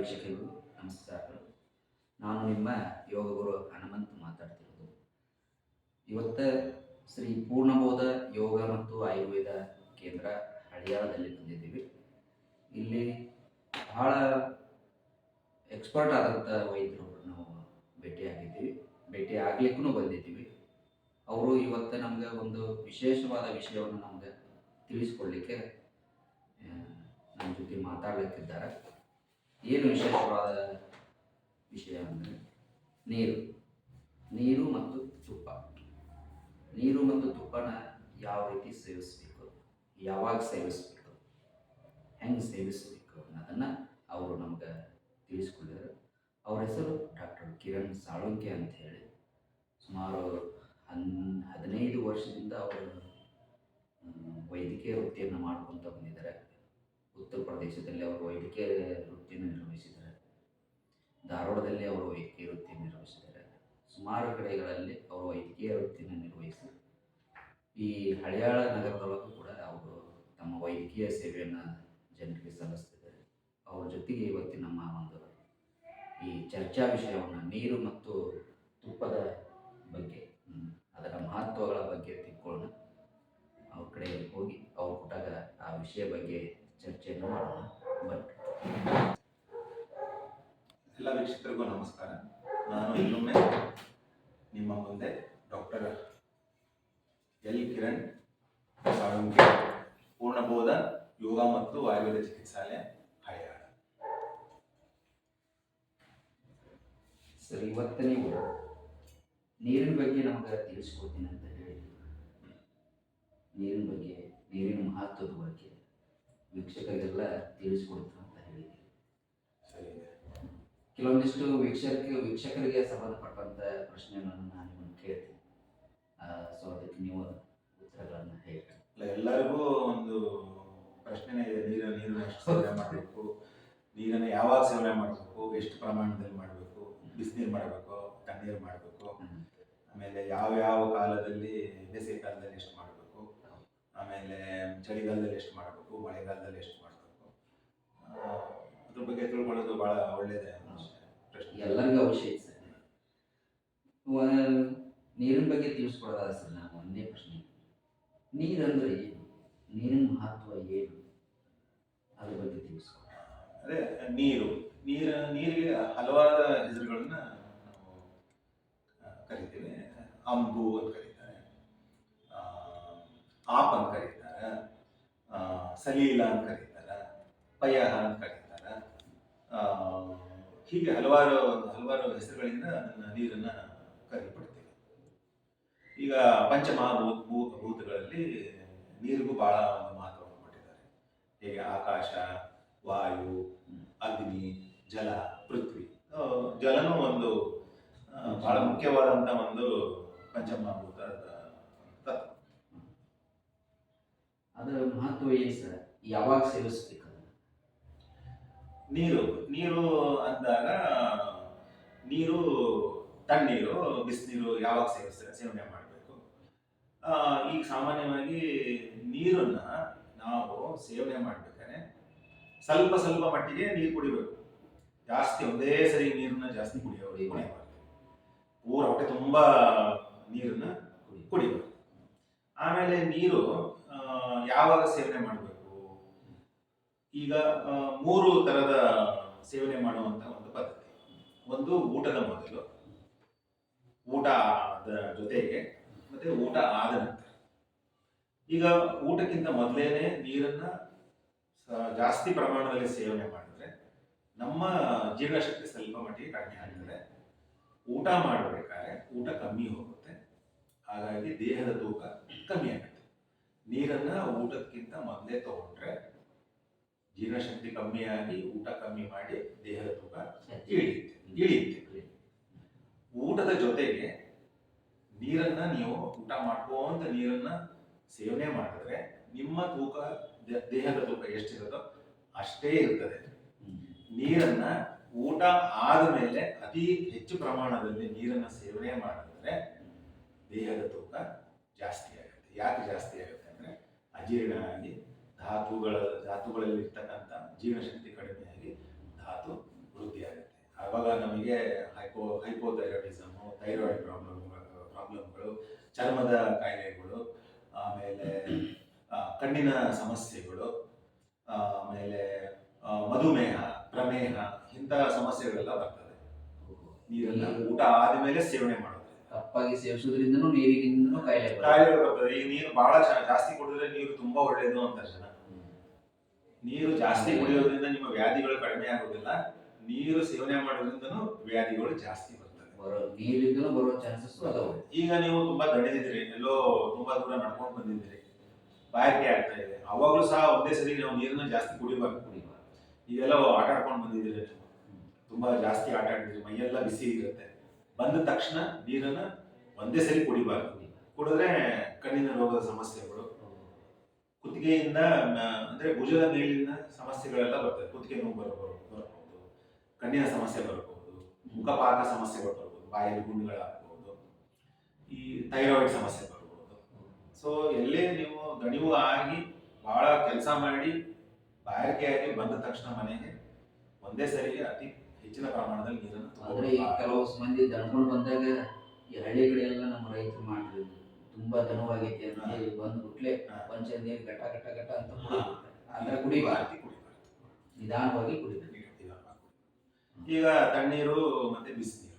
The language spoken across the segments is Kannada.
ವೀಕ್ಷಕರಿಗೂ ನಮಸ್ಕಾರಗಳು. ನಾನು ನಿಮ್ಮ ಯೋಗ ಗುರು ಹನುಮಂತ್ ಮಾತಾಡ್ತಿರೋದು. ಇವತ್ತು ಶ್ರೀ ಪೂರ್ಣಬೋಧ ಯೋಗ ಮತ್ತು ಆಯುರ್ವೇದ ಕೇಂದ್ರ ಹಳಿಯಾಳದಲ್ಲಿ ಬಂದಿದ್ದೀವಿ. ಇಲ್ಲಿ ಬಹಳ ಎಕ್ಸ್ಪರ್ಟ್ ಆದಂಥ ವೈದ್ಯರು ನಾವು ಭೇಟಿ ಆಗ್ಲಿಕ್ಕೂ ಬಂದಿದ್ದೀವಿ. ಅವರು ಇವತ್ತು ನಮ್ಗೆ ಒಂದು ವಿಶೇಷವಾದ ವಿಷಯವನ್ನು ನಮ್ಗೆ ತಿಳಿಸ್ಕೊಡ್ಲಿಕ್ಕೆ ನಮ್ಮ ಜೊತೆ ಮಾತಾಡಲಿಕ್ಕಿದ್ದಾರೆ. ಏನು ವಿಶೇಷವಾದ ವಿಷಯ ಅಂದರೆ ನೀರು ಮತ್ತು ತುಪ್ಪ. ನೀರು ಮತ್ತು ತುಪ್ಪನ ಯಾವ ರೀತಿ ಸೇವಿಸಬೇಕು, ಯಾವಾಗ ಸೇವಿಸಬೇಕು, ಹೆಂಗೆ ಸೇವಿಸಬೇಕು ಅನ್ನೋದನ್ನು ಅವರು ನಮ್ಗೆ ತಿಳಿಸ್ಕೊಟ್ಟಿದ್ದಾರೆ. ಅವ್ರ ಹೆಸರು ಡಾಕ್ಟರ್ ಕಿರಣ್ ಸಾಳುಂಕೆ ಅಂತ ಹೇಳಿ. ಸುಮಾರು 15 ವರ್ಷದಿಂದ ಅವರು ವೈದ್ಯಕೀಯ ವೃತ್ತಿಯನ್ನು ಮಾಡ್ಕೊತ ಬಂದಿದ್ದಾರೆ. ಉತ್ತರ ಪ್ರದೇಶದಲ್ಲಿ ಅವರು ವೈದ್ಯಕೀಯ ವೃತ್ತಿಯನ್ನು ನಿರ್ವಹಿಸಿದ್ದಾರೆ. ಧಾರವಾಡದಲ್ಲಿ ಅವರು ವೈದ್ಯಕೀಯ ವೃತ್ತಿಯನ್ನು ನಿರ್ವಹಿಸಿದ್ದಾರೆ. ಸುಮಾರು ಕಡೆಗಳಲ್ಲಿ ಅವರು ವೈದ್ಯಕೀಯ ವೃತ್ತಿಯನ್ನು ನಿರ್ವಹಿಸಿ ಈ ಹಳಿಯಾಳ ನಗರದೊಳಗೂ ಕೂಡ ಅವರು ತಮ್ಮ ವೈದ್ಯಕೀಯ ಸೇವೆಯನ್ನು ಜನರಿಗೆ ಸಲ್ಲಿಸ್ತಿದ್ದಾರೆ. ಅವ್ರ ಜೊತೆಗೆ ಇವತ್ತಿನ ನಮ್ಮ ಒಂದು ಈ ಚರ್ಚಾ ವಿಷಯವನ್ನು ನೀರು ಮತ್ತು ತುಪ್ಪದ ಬಗ್ಗೆ, ಅದರ ಮಹತ್ವಗಳ ಬಗ್ಗೆ ತಿಳ್ಕೊಳ್ಳೋಣ. ಅವ್ರ ಕಡೆ ಹೋಗಿ ಅವ್ರು ಕೊಟ್ಟಾಗ ಆ ವಿಷಯ ಬಗ್ಗೆ ಚರ್ಚೆಯನ್ನು ಮಾಡೋಣ. ಎಲ್ಲ ವೀಕ್ಷಕರಿಗೂ ನಮಸ್ಕಾರ. ನಾನು ಇನ್ನೊಮ್ಮೆ ನಿಮ್ಮ ಮುಂದೆ ಡಾಕ್ಟರ್ ಎಲ್ ಕಿರಣ್ ಸಾಳುಂಕೆ, ಪೂರ್ಣಬೋಧ ಯೋಗ ಮತ್ತು ಆಯುರ್ವೇದ ಚಿಕಿತ್ಸಾಲಯ, ಹಳಿಯಾಳ. ಸರ್, ಇವತ್ತು ನೀವು ನೀರಿನ ಬಗ್ಗೆ ನಮ್ಗೆ ತಿಳಿಸ್ಕೊಡ್ತೀನಿ ಅಂತ ಹೇಳಿ, ನೀರಿನ ಬಗ್ಗೆ, ನೀರಿನ ಮಹತ್ವದ ಬಗ್ಗೆ ವೀಕ್ಷಕರಿಗೆಲ್ಲ ತಿಳಿಸ್ಕೊಡ್ತೀನಿ ಅಂತ ಹೇಳಿದ್ದೀವಿ. ಸರಿ, ಕೆಲವೊಂದಿಷ್ಟು ವೀಕ್ಷಕರಿಗೆ ಸಂಬಂಧಪಟ್ಟಂಥ ಪ್ರಶ್ನೆಗಳನ್ನು ನಾನು ನಿಮ್ಮನ್ನು ಕೇಳ್ತೀನಿ. ಸೊ ಅದಕ್ಕೆ ನೀವು ಉತ್ತರಗಳನ್ನು ಹೇಳಿ. ಎಲ್ಲರಿಗೂ ಒಂದು ಪ್ರಶ್ನೆನೇ ಇದೆ. ನೀರನ್ನು ಎಷ್ಟು ಸೇವನೆ ಮಾಡಬೇಕು, ನೀರನ್ನು ಯಾವಾಗ ಸೇವನೆ ಮಾಡಬೇಕು, ಎಷ್ಟು ಪ್ರಮಾಣದಲ್ಲಿ ಮಾಡಬೇಕು, ಬಿಸಿನೀರು ಮಾಡಬೇಕು, ತಣ್ಣೀರು ಮಾಡಬೇಕು, ಆಮೇಲೆ ಯಾವ ಕಾಲದಲ್ಲಿ, ಬೇಸಿಗೆ ಕಾಲದಲ್ಲಿ ಎಷ್ಟು ಮಾಡಬೇಕು, ಆಮೇಲೆ ಚಳಿಗಾಲದಲ್ಲಿ ಎಷ್ಟು ಮಾಡಬೇಕು, ಮಳೆಗಾಲದಲ್ಲಿ ಎಷ್ಟು ಮಾಡಬೇಕು, ಅದ್ರ ಬಗ್ಗೆ ತಿಳ್ಕೊಳ್ಳೋದು ಭಾಳ ಒಳ್ಳೆಯದೇ ಪ್ರಶ್ನೆ. ಎಲ್ಲರಿಗೂ ಅವಶ್ಯ ಇದೆ ಸರ್. ನೀರಿನ ಬಗ್ಗೆ ತಿಳಿಸ್ಕೊಡೋದಾದ ಸರ್, ನಾನು ಒಂದೇ ಪ್ರಶ್ನೆ, ನೀರಂದ್ರೆ ಏನು, ನೀರಿನ ಮಹತ್ವ ಏನು, ಅದ್ರ ಬಗ್ಗೆ ತಿಳಿಸ್ಕೊಡ. ಅದೇ ನೀರಿಗೆ ಹಲವಾರು ಹೆಸರುಗಳನ್ನ ನಾವು ಕರಿತೀವಿ. ಅಂಬು ಅಂತ ಕರೀತಾರೆ, ಆಪ್ ಅಂತ ಕರೀತಾರೆ, ಸಲೀಲ ಅಂತ ಕರೀತಾರೆ, ಪಯಹ ಅಂತ ಕರೀತಾರೆ. ಹೀಗೆ ಹಲವಾರು ಹೆಸರುಗಳಿಂದ ನೀರನ್ನ ಕರೆಯಲ್ಪಡ್ತೀವಿ. ಈಗ ಪಂಚಮಹಾಭೂತಗಳಲ್ಲಿ ನೀರಿಗೂ ಬಹಳ ಒಂದು ಮಹತ್ವವನ್ನು ಕೊಟ್ಟಿದ್ದಾರೆ. ಹೇಗೆ ಆಕಾಶ, ವಾಯು, ಅಗ್ನಿ, ಜಲ, ಪೃಥ್ವಿ. ಜಲನೂ ಒಂದು ಬಹಳ ಮುಖ್ಯವಾದಂಥ ಒಂದು ಪಂಚಮಹಾಭೂತ ತತ್ವ. ಅದರ ಮಹತ್ವ ಏನು ಸರ್, ಯಾವಾಗ ಸೇವಿಸಬೇಕು? ನೀರು ಅಂದಾಗ ನೀರು, ತಣ್ಣೀರು, ಬಿಸಿನೀರು ಯಾವಾಗ ಸೇವನೆ ಮಾಡಬೇಕು. ಈಗ ಸಾಮಾನ್ಯವಾಗಿ ನೀರನ್ನ ನಾವು ಸೇವನೆ ಮಾಡ್ಬೇಕಾದ್ರೆ ಸ್ವಲ್ಪ ಮಟ್ಟಿಗೆ ನೀರು ಕುಡಿಬೇಕು. ಜಾಸ್ತಿ ಒಂದೇ ಸರಿ ನೀರನ್ನ ಜಾಸ್ತಿ ಕುಡಿಯಬಾರ್ದು. ಪೂರ ಹೊಟ್ಟೆ ತುಂಬ ನೀರನ್ನ ಕುಡಿಬೇಕು. ಆಮೇಲೆ ನೀರು ಯಾವಾಗ ಸೇವನೆ ಮಾಡಬೇಕು? ಈಗ 3 ಥರದ ಸೇವನೆ ಮಾಡುವಂಥ ಒಂದು ಪದ್ಧತಿ. ಒಂದು ಊಟದ ಮೊದಲು, ಊಟದ ಜೊತೆಗೆ, ಮತ್ತೆ ಊಟ ಆದ ನಂತರ. ಈಗ ಊಟಕ್ಕಿಂತ ಮೊದಲೇನೆ ನೀರನ್ನ ಜಾಸ್ತಿ ಪ್ರಮಾಣದಲ್ಲಿ ಸೇವನೆ ಮಾಡಿದ್ರೆ ನಮ್ಮ ಜೀರ್ಣಶಕ್ತಿ ಸ್ವಲ್ಪ ಮಟ್ಟಿಗೆ ಕಡಿಮೆ ಆಗ್ತದೆ. ಊಟ ಮಾಡಬೇಕಾದ್ರೆ ಊಟ ಕಮ್ಮಿ ಹೋಗುತ್ತೆ, ಹಾಗಾಗಿ ದೇಹದ ತೂಕ ಕಮ್ಮಿ ಆಗುತ್ತೆ. ನೀರನ್ನ ಊಟಕ್ಕಿಂತ ಮೊದಲೇ ತಗೊಂಡ್ರೆ ಜೀರ್ಣಶಕ್ತಿ ಕಮ್ಮಿಯಾಗಿ ಊಟ ಕಮ್ಮಿ ಮಾಡಿ ದೇಹದ ತೂಕ ಇಳಿಯುತ್ತೆ. ಊಟದ ಜೊತೆಗೆ ನೀರನ್ನ ನೀವು ಊಟ ಮಾಡ್ಕೊಂತ ನೀರನ್ನ ಸೇವನೆ ಮಾಡಿದ್ರೆ ನಿಮ್ಮ ತೂಕ, ದೇಹದ ತೂಕ ಎಷ್ಟಿರುತ್ತೋ ಅಷ್ಟೇ ಇರ್ತದೆ. ನೀರನ್ನ ಊಟ ಆದಮೇಲೆ ಅತಿ ಹೆಚ್ಚು ಪ್ರಮಾಣದಲ್ಲಿ ನೀರನ್ನ ಸೇವನೆ ಮಾಡಿದ್ರೆ ದೇಹದ ತೂಕ ಜಾಸ್ತಿ ಆಗುತ್ತೆ. ಯಾಕೆ ಜಾಸ್ತಿ ಆಗುತ್ತೆ ಅಂದ್ರೆ ಅಜೀರ್ಣ ಆಗಿ ಧಾತುಗಳಲ್ಲಿ ಇರ್ತಕ್ಕಂಥ ಜೀರ್ಣಶಕ್ತಿ ಕಡಿಮೆಯಾಗಿ ಧಾತು ಅವರಿಗೆ ಹೈಪೋಥೈರಾಯ್ಡಿಸಮು, ಥೈರಾಯ್ಡ್ ಪ್ರಾಬ್ಲಮ್ಗಳು, ಚರ್ಮದ ಕಾಯಿಲೆಗಳು, ಆಮೇಲೆ ಕಣ್ಣಿನ ಸಮಸ್ಯೆಗಳು, ಆಮೇಲೆ ಮಧುಮೇಹ, ಪ್ರಮೇಹ ಇಂಥ ಸಮಸ್ಯೆಗಳೆಲ್ಲ ಬರ್ತದೆ ನೀರನ್ನ ಊಟ ಆದ್ಮೇಲೆ ಸೇವನೆ ಮಾಡೋದು. ತಪ್ಪಾಗಿ ಸೇವಿಸೋದ್ರಿಂದನೂ ನೀರಿಗಿಂದನೂ ಕಾಯಿಲೆ ಕಾಯಿಲೆಗಳು ಬರ್ತದೆ. ಈ ನೀರು ಬಹಳ ಜಾಸ್ತಿ ಕುಡಿದ್ರೆ ನೀರು ತುಂಬಾ ಒಳ್ಳೇದು ಅಂತಾರೆ ಜನ. ನೀರು ಜಾಸ್ತಿ ಕುಡಿಯೋದ್ರಿಂದ ನಿಮ್ಮ ವ್ಯಾಧಿಗಳು ಕಡಿಮೆ ಆಗೋದಿಲ್ಲ, ನೀರು ಸೇವನೆ ಮಾಡೋದ್ರಿಂದನೂ ವ್ಯಾಧಿಗಳು ಜಾಸ್ತಿ ಬರ್ತದೆ. ನೀರಿಂದನೂ ಬರೋ ಚಾನ್ಸಸ್ ಅದಾವೆ. ಈಗ ನೀವು ತುಂಬಾ ದಣಿದಿದ್ದೀರಿ, ಎಲ್ಲೋ ತುಂಬಾ ದೂರ ನಡ್ಕೊಂಡು ಬಂದಿದ್ದೀರಿ, ಬಾಯಾರಿಕೆ ಆಗ್ತಾ ಇದೆ, ಅವಾಗಲೂ ಸಹ ಒಂದೇ ಸರಿ ನಾವು ನೀರನ್ನ ಜಾಸ್ತಿ ಕುಡಿಬಾರ್ದು. ಈಗೆಲ್ಲ ಆಟ ಆಡ್ಕೊಂಡು ಬಂದಿದ್ದೀರಿ, ತುಂಬಾ ಜಾಸ್ತಿ ಆಟ ಆಡಿದ್ರಿ, ಮೈಯೆಲ್ಲ ಬಿಸಿ ಇರುತ್ತೆ, ಬಂದ ತಕ್ಷಣ ನೀರನ್ನ ಒಂದೇ ಸರಿ ಕುಡಿಬಾರ್ದು. ಕುಡಿದ್ರೆ ಕಣ್ಣಿನ ರೋಗದ ಸಮಸ್ಯೆಗಳು, ಕುತ್ತಿಗೆಯಿಂದ ಅಂದ್ರೆ ಭುಜದ ಮೇಲಿನ ಸಮಸ್ಯೆಗಳೆಲ್ಲ ಬರ್ತದೆ. ಕುತ್ತಿಗೆ ನೋವು ಬರಬಹುದು, ಕಣ್ಣಿನ ಸಮಸ್ಯೆ ಬರಬಹುದು, ಮುಖಪಾಕ ಸಮಸ್ಯೆಗಳು ಬರಬಹುದು, ಬಾಯಲ್ಲಿ ಗುಂಡುಗಳಾಗಬಹುದು, ಈ ಥೈರಾಯ್ಡ್ ಸಮಸ್ಯೆ ಬರಬಹುದು. ಸೊ ಎಲ್ಲೇ ನೀವು ದಣಿವು ಆಗಿ ಬಹಳ ಕೆಲಸ ಮಾಡಿ ಬಾಯಾರಿಕೆಯಾಗಿ ಬಂದ ತಕ್ಷಣ ಮನೆಗೆ ಒಂದೇ ಸರಿಗೆ ಅತಿ ಹೆಚ್ಚಿನ ಪ್ರಮಾಣದಲ್ಲಿ ನೀರನ್ನು ಆದ್ರೆ ಈ ಕೆಲವು ಮಂದಿ ದಣ್ಕೊಂಡು ಬಂದಾಗ ಈ ಹಳ್ಳಿ ಕಡೆ ಎಲ್ಲ ನಮ್ಮ ರೈತರು ಮಾಡಿದ್ರು ತುಂಬಾ ದಣವಾಗೈತಿ ಅಂತ ಹೇಳಿ ಬಂದ್ಬಿಟ್ಲೆ ಕೊಂಚ ನೀರು ಗಟ್ಟ ಗಟ್ಟ ಗಟ್ಟ ಅಂತ ಅಂದ್ರೆ ಕುಡಿಬಾರ್ದು, ನಿಧಾನವಾಗಿ ಕುಡಿಬೇಕು. ಈಗ ತಣ್ಣೀರು ಮತ್ತೆ ಬಿಸಿನೀರು.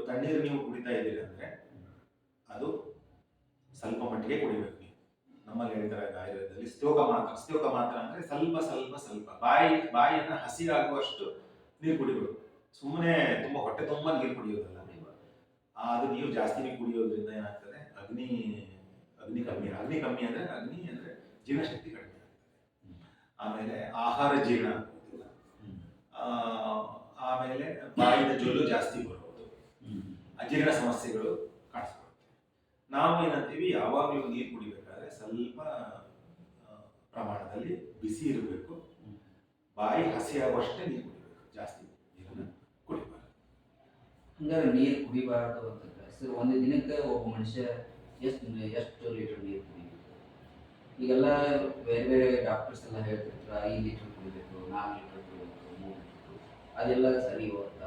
ತಣ್ಣೀರು ನೀವು ಕುಡಿತಾ ಇದ್ದೀರಿ ಅಂದ್ರೆ ಅದು ಸ್ವಲ್ಪ ಮಟ್ಟಿಗೆ ಕುಡಿಬೇಕು. ನೀವು ನಮ್ಮಲ್ಲಿ ಹೇಳ್ತಾರೆ ಆಯುರ್ವೇದದಲ್ಲಿ ಸ್ಥ್ಯೋಕ ಮಾತ್ರ ಅಂದ್ರೆ ಸ್ವಲ್ಪ ಸ್ವಲ್ಪ ಸ್ವಲ್ಪ ಬಾಯಿಯನ್ನ ಹಸಿರಾಗುವಷ್ಟು ನೀರು ಕುಡಿಬೇಕು. ಸುಮ್ಮನೆ ತುಂಬಾ ಹೊಟ್ಟೆ ತುಂಬಾ ನೀರು ಕುಡಿಯೋದಲ್ಲ. ಅದು ನೀರು ಜಾಸ್ತಿ ನೀರು ಕುಡಿಯೋದ್ರಿಂದ ಏನಾಗ್ತದೆ, ಅಗ್ನಿ ಕಮ್ಮಿ ಅಂದ್ರೆ ಜೀರ್ಣಶಕ್ತಿ ಕಡಿಮೆ ಆಗ್ತದೆ. ಆಮೇಲೆ ಆಹಾರ ಜೀರ್ಣ ಆಗೋದಿಲ್ಲ, ಆಮೇಲೆ ಬಾಯಿನ ಜೊಲ್ಲು ಜಾಸ್ತಿ ಬರೋದು, ಅಜೀರ್ಣ ಸಮಸ್ಯೆಗಳು ಕಾಣಿಸ್ಕೊಳುತ್ತೆ. ನಾವು ಏನಂತೀವಿ, ಯಾವಾಗಲೂ ನೀರು ಕುಡಿಬೇಕಾದ್ರೆ ಸ್ವಲ್ಪ ಪ್ರಮಾಣದಲ್ಲಿ ಬಿಸಿ ಇರಬೇಕು, ಬಾಯಿ ಹಸಿಯಾಗುವಷ್ಟೇ ನೀರು ಕುಡಿಬೇಕು, ಜಾಸ್ತಿ ನೀರನ್ನು ಕುಡಿಬಾರ್ದು. ಹಂಗಾರೆ ನೀರು ಕುಡಿಬಾರ್ದು ಅಂತ ಸರ್, ಒಂದು ದಿನಕ್ಕೆ ಒಬ್ಬ ಮನುಷ್ಯ ಎಷ್ಟು ಲೀಟರ್ ನೀರು ಕುಡಿಬೇಕು? ಈಗೆಲ್ಲ ಬೇರೆ ಬೇರೆ ಡಾಕ್ಟರ್ಸ್ ಎಲ್ಲ ಹೇಳ್ತಿರ್ತಾರೆ 5 ಲೀಟರ್ ಕುಡಿಬೇಕು, 4 ಲೀಟರ್ ಕುಡಿಬೇಕು, 3 ಲೀಟರ್, ಅದೆಲ್ಲ ಸರಿ ಹೋಗ್ತಾ?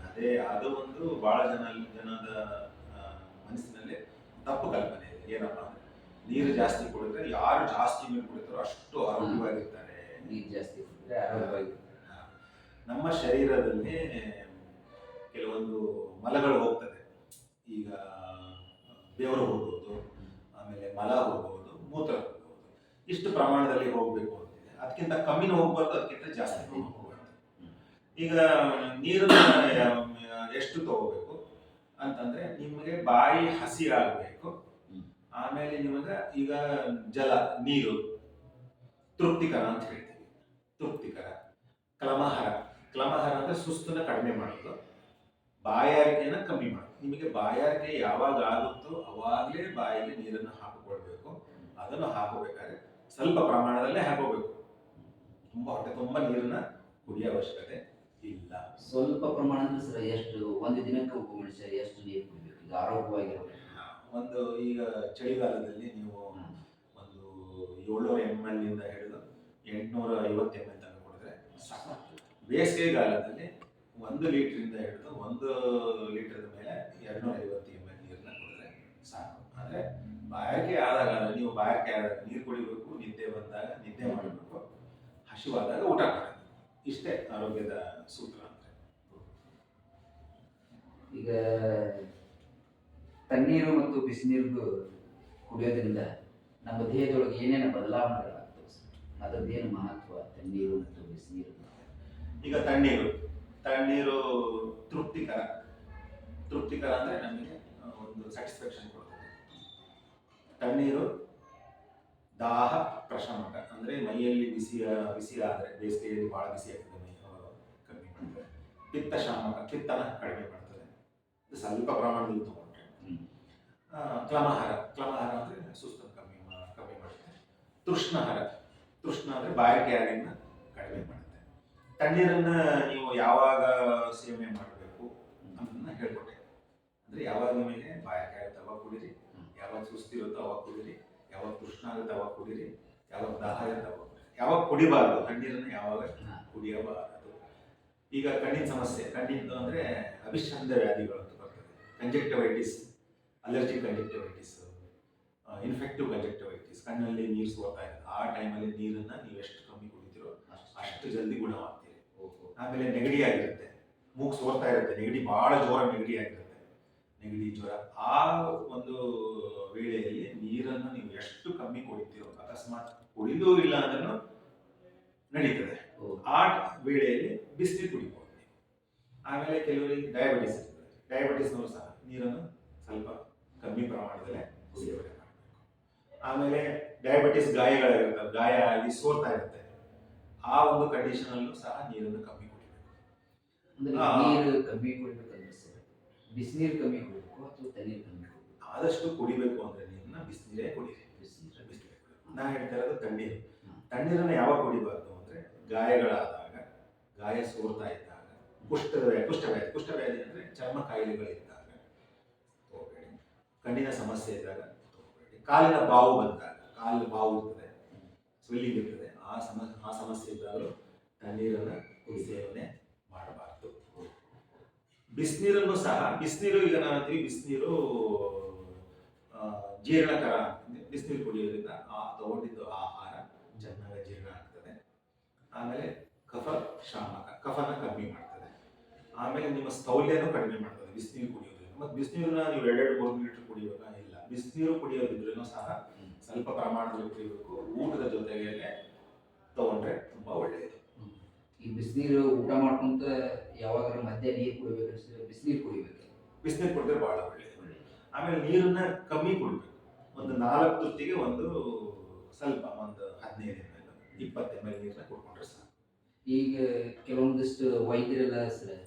ಅದೇ ಅದು ಒಂದು ಬಹಳ ಜನದ ಮನಸ್ಸಿನಲ್ಲಿ ತಪ್ಪು ಕಲ್ಪನೆ ಇದೆ. ಏನಪ್ಪ ಅಂದ್ರೆ, ನೀರು ಜಾಸ್ತಿ ಕುಡಿದ್ರೆ, ಯಾರು ಜಾಸ್ತಿ ನೀರು ಕುಡಿತಾರೋ ಅಷ್ಟು ಆರೋಗ್ಯವಾಗಿರ್ತಾರೆ. ನೀರು ಜಾಸ್ತಿ ಕುಡಿದ್ರೆ ಆರೋಗ್ಯವಾಗಿರ್ತಾರೆ. ನಮ್ಮ ಶರೀರದಲ್ಲಿ ಕೆಲವೊಂದು ಮಲಗಳು ಹೋಗ್ತದೆ. ಈಗ ಬೆವರು ಹೋಗ್ಬೋದು, ಆಮೇಲೆ ಮಲ ಹೋಗ್ಬೋದು, ಮೂತ್ರ ಹೋಗ್ಬೋದು. ಇಷ್ಟು ಪ್ರಮಾಣದಲ್ಲಿ ಹೋಗ್ಬೇಕು ಅಂತಿದೆ. ಅದಕ್ಕಿಂತ ಕಮ್ಮಿನೂ ಹೋಗ್ಬಾರ್ದು, ಅದಕ್ಕಿಂತ ಜಾಸ್ತಿ ಹೋಗ್ಬಾರ್ದು. ಈಗ ನೀರನ್ನ ಎಷ್ಟು ತಗೋಬೇಕು ಅಂತಂದ್ರೆ, ನಿಮಗೆ ಬಾಯಿ ಹಸಿ ಆಗಬೇಕು, ಆಮೇಲೆ ನಿಮಗೆ ಈಗ ನೀರು ತೃಪ್ತಿಕರ ಅಂತ ಹೇಳ್ತೀವಿ. ತೃಪ್ತಿಕರ. ಕ್ಲಮಹಾರ ಅಂದ್ರೆ ಸುಸ್ತನ್ನ ಕಡಿಮೆ ಮಾಡೋದು, ಬಾಯಾರಿಕೆನ ಕಮ್ಮಿ ಮಾಡೋದು. ನಿಮಗೆ ಬಾಯಾರಿಕೆ ಯಾವಾಗ ಆಗುತ್ತೋ ಅವಾಗಲೇ ಬಾಯಿಗೆ ನೀರನ್ನು ಹಾಕಿಕೊಳ್ಬೇಕು. ಅದನ್ನು ಹಾಕೋಬೇಕಾದ್ರೆ ಸ್ವಲ್ಪ ಪ್ರಮಾಣದಲ್ಲೇ ಹಾಕೋಬೇಕು. ಹೊಟ್ಟೆ ತುಂಬ ನೀರನ್ನ ಕುಡಿಯೋ ಅವಶ್ಯಕತೆ ಇಲ್ಲ. ಸ್ವಲ್ಪ ಪ್ರಮಾಣ ಅಂದ್ರೆ ಸರ್ ಎಷ್ಟು? ಒಂದು ದಿನಕ್ಕೆ ಒಬ್ಬ ಮನುಷ್ಯ ಎಷ್ಟು ನೀರು ಕುಡಿಬೇಕು ಈಗ ಆರೋಗ್ಯವಾಗಿರಬೇಕು? ಈಗ ಚಳಿಗಾಲದಲ್ಲಿ ನೀವು ಒಂದು 700 ml ಇಂದ ಹಿಡಿದು 850 ml ತನಕ ಕುಡಿದ್ರೆ ಸಾಕು. ಬೇಸಿಗೆಗಾಲದಲ್ಲಿ 1 ಲೀಟರ್ ಹಿಡಿದು 1 ಲೀಟರ್ ಮೇಲೆ 250 ml ನೀರನ್ನ ಕುಡಿದ್ರೆ ಸಾಕು. ಅಂದ್ರೆ ಬಾಯಾರಿಕೆ ಆದಾಗ ನೀವು ನೀರು ಕುಡಿಬೇಕು, ನಿದ್ದೆ ಬಂದಾಗ ನಿದ್ದೆ ಮಾಡಬೇಕು, ಹಸಿವಾದಾಗ ಊಟ ಮಾಡಬೇಕು. ಇಷ್ಟೇ ಆರೋಗ್ಯದ ಸೂತ್ರ ಅಂದ್ರೆ. ಈಗ ತಣ್ಣೀರು ಮತ್ತು ಬಿಸಿನೀರು ಕುಡಿಯೋದ್ರಿಂದ ನಮ್ಮ ದೇಹದೊಳಗೆ ಏನೇನು ಬದಲಾವಣೆಗಳಾಗ್ತವೆ ಸರ್? ಅದರದ್ದೇನು ಮಹತ್ವ ತಣ್ಣೀರು ಮತ್ತು ಬಿಸಿನೀರು? ಈಗ ತಣ್ಣೀರು ತೃಪ್ತಿಕರ ಅಂದ್ರೆ ನಮಗೆ ಒಂದು ಸ್ಯಾಟಿಸ್ಫ್ಯಾಕ್ಷನ್ ಕೊಡ್ತದೆ. ತಣ್ಣೀರು ದಾಹ ಪ್ರಶಮಕ ಅಂದ್ರೆ ಮೈಯಲ್ಲಿ ಬಿಸಿ ಆದರೆ, ಬೇಸಿಗೆಯಲ್ಲಿ ಬಹಳ ಬಿಸಿ ಆಗ್ತದೆ, ಮೈ ಕಮ್ಮಿ ಮಾಡ್ತದೆ. ಪಿತ್ತನ ಕಡಿಮೆ ಮಾಡ್ತದೆ, ಸ್ವಲ್ಪ ಪ್ರಮಾಣದಲ್ಲಿ ತಗೊಂಡ್ರೆ. ಕ್ಲಮಹಾರ ಅಂದ್ರೆ ಸುಸ್ತನ್ನು ಕಮ್ಮಿ ಮಾಡುತ್ತೆ. ತೃಷ್ಣ ಅಂದ್ರೆ ಬಾಯಾರಿಕೆ ಆಗಿನ ಕಡಿಮೆ ಮಾಡುತ್ತೆ. ತಣ್ಣೀರನ್ನ ನೀವು ಯಾವಾಗ ಸೇವನೆ ಮಾಡಬೇಕು ಅಂತ ಹೇಳ್ಕೊಟ್ಟೆ. ಅಂದ್ರೆ ಯಾವಾಗ ನಿಮಗೆ ಬಾಯಾರಿಕೆ ಆಗುತ್ತೆ ಅವಾಗ ಕುಡೀರಿ, ಯಾವಾಗ ಸುಸ್ತಿರುತ್ತೋ ಅವಾಗ ಕುಡೀರಿ, ಯಾವಾಗ ತೃಷ್ಣ ಆಗುತ್ತೆ ಅವಾಗ ಕುಡೀರಿ, ಯಾವಾಗ ದಾಹ ಆಗುತ್ತೆ ಅವಾಗ ಕುಡೀರಿ. ಯಾವಾಗ ಕುಡಿಬಾರ್ದು, ತಣ್ಣೀರನ್ನು ಯಾವಾಗ ಕುಡಿಯಬಾರದು. ಈಗ ಕಣ್ಣಿನ ಸಮಸ್ಯೆ, ಕಣ್ಣಿಂದು ಅಂದರೆ ಅಭಿಷಂಧ ವ್ಯಾಧಿಗಳು ಅಂತ ಬರ್ತದೆ. Conjunctivitis, allergy conjunctivitis, infective conjunctivitis, ಕಣ್ಣಲ್ಲಿ ನೀರು ಸೋರ್ತಾ ಇದೆ. ಆ ಟೈಮಲ್ಲಿ ನೀರನ್ನು ನೀವು ಎಷ್ಟು ಕಮ್ಮಿ ಕುಡಿತೀರೋ ಅಷ್ಟು ಜಲ್ದಿ ಗುಣವಾಗ್ತೀರಿ. ಆಮೇಲೆ ನೆಗಡಿ ಆಗಿರುತ್ತೆ, ಮೂಗು ಸೋರ್ತಾ ಇರುತ್ತೆ, ನೆಗಡಿ ಭಾಳ ಜೋರ ನೆಗಡಿ ಆಗಿರುತ್ತೆ, ನೆಗಡಿ ಜ್ವರ. ಆ ಒಂದು ವೇಳೆಯಲ್ಲಿ ನೀರನ್ನು ನೀವು ಎಷ್ಟು ಕಮ್ಮಿ ಕುಡಿತೀರೋ, ಅಕಸ್ಮಾತ್ ಕುಡಿದೂ ಇಲ್ಲ ಅಂದ್ರೂ ನಡೀತದೆ, ಆ ವೇಳೆಯಲ್ಲಿ ಬಿಸಿನೀರು ಕುಡಿಬಹುದು ನೀವು. ಆಮೇಲೆ ಕೆಲವರಿಗೆ ಡಯಾಬಿಟಿಸ್ ಇರ್ತದೆ, ಡಯಾಬಿಟಿಸ್ನವರು ಸಹ ನೀರನ್ನು ಸ್ವಲ್ಪ ಕಮ್ಮಿ ಪ್ರಮಾಣದಲ್ಲೇ ಸೇವನೆ ಮಾಡಬೇಕು. ಆಮೇಲೆ ಡಯಾಬಿಟಿಸ್ ಗಾಯಗಳಾಗಿರ್ತವೆ, ಗಾಯ ಆಗಿ ಸೋರ್ತಾ ಇರುತ್ತೆ, ಆ ಒಂದು ಕಂಡೀಷನಲ್ಲೂ ಸಹ ನೀರನ್ನು ಕಮ್ಮಿ ಕುಡಿಬೇಕು. ನೀರು ಕಮ್ಮಿ ಕುಡಿಬೇಕಂದ್ರೆ ಸರ್ ಬಿಸಿನೀರು ಕಮ್ಮಿ ಕುಡಿಬೇಕು ಅಥವಾ ತಣ್ಣೀರು ಕಮ್ಮಿ ಕುಡಿಬೇಕು? ಆದಷ್ಟು ಕುಡಿಬೇಕು ಅಂದ್ರೆ ನೀರನ್ನ ಬಿಸಿನೀರೇ ಕುಡಿರಿ. ಬಿಸಿನೀರೇ ಕುಡಿ. ನಾ ಹೇಳ್ತಾ ಇರೋದು ತಣ್ಣೀರು. ತಣ್ಣೀರನ್ನು ಯಾವಾಗ ಕುಡಿಬಾರ್ದು ಅಂದ್ರೆ ಗಾಯಗಳಾದಾಗ, ಗಾಯ ಸೋರ್ತಾ ಇದ್ದಾಗ, ಕುಷ್ಠವ್ಯಾಧಿ ಅಂದ್ರೆ ಚರ್ಮ ಕಾಯಿಲೆಗಳಿದ್ದಾಗ ತಗೋಬೇಡಿ, ಕಣ್ಣಿನ ಸಮಸ್ಯೆ ಇದ್ದಾಗ ತಗೋಬೇಡಿ, ಕಾಲಿನ ಬಾವು ಬಂದಾಗ, ಕಾಲಿನ ಬಾವು ಇರ್ತದೆ, ಸ್ವೆಲ್ಲಿಂಗ್ ಇರ್ತದೆ, ಆ ಸಮಸ್ಯೆ ಇದ್ದಾಗಲೂ ತಣ್ಣೀರನ್ನು ಸೇವನೆ ಮಾಡಬಾರ್ದು. ಬಿಸಿನೀರನ್ನು ಸಹ, ಬಿಸಿನೀರು ಈಗ ನಾವು ಅಂತೀವಿ ಬಿಸಿನೀರು ಜೀರ್ಣಕರ, ಬಿಸಿನೀರು ಕುಡಿಯೋದ್ರಿಂದ ಆ ತಗೊಂಡಿದ್ದು ಆಹಾರ ಚೆನ್ನಾಗಿ ಜೀರ್ಣ ಆಗ್ತದೆ. ಆಮೇಲೆ ಶಾಮಕ, ಕಫನ ಕಮ್ಮಿ ಮಾಡ್ತದೆ. ಆಮೇಲೆ ನಿಮ್ಮ ಸ್ಥೌಲ್ಯನೂ ಕಡಿಮೆ ಮಾಡ್ತದೆ ಬಿಸಿನೀರು ಕುಡಿಯೋದ್ರಿಂದ. ಮತ್ತು ಬಿಸಿನೀರನ್ನ ನೀವು 2-3 ಲೀಟರ್ ಕುಡಿಯೋದ ಇಲ್ಲ, ಬಿಸಿನೀರು ಕುಡಿಯೋದಿದ್ರೂ ಸಹ ಸ್ವಲ್ಪ ಪ್ರಮಾಣದಲ್ಲಿ ಕುಡಿಬೇಕು. ಊಟದ ಜೊತೆಗೆ ತಗೊಂಡ್ರೆ ತುಂಬಾ ಒಳ್ಳೆಯದು. ಈ ಬಿಸಿನೀರು ಊಟ ಮಾಡ್ಕೊಂತ ಯಾವಾಗ ಮಧ್ಯ ನೀರು ಕುಡಿಬೇಕು, ಬಿಸಿನೀರು ಕುಡಿಬೇಕು. ಬಿಸಿನೀರು ಕುಡಿದ್ರೆ ಬಹಳ ಒಳ್ಳೆಯದು. ಆಮೇಲೆ ನೀರನ್ನ ಕಮ್ಮಿ ಕುಡಿಬೇಕು. ಒಂದು 4 ತುತ್ತಿಗೆ ಒಂದು ಸ್ವಲ್ಪ ಒಂದು 15 ml 20 ml ನೀರನ್ನ ಕುಡ್ಕೊಂಡ್ರೆ ಸಾಕು. ಈಗ ಕೆಲವೊಂದಿಷ್ಟು ವೈದ್ಯರೆಲ್ಲ ಸರ್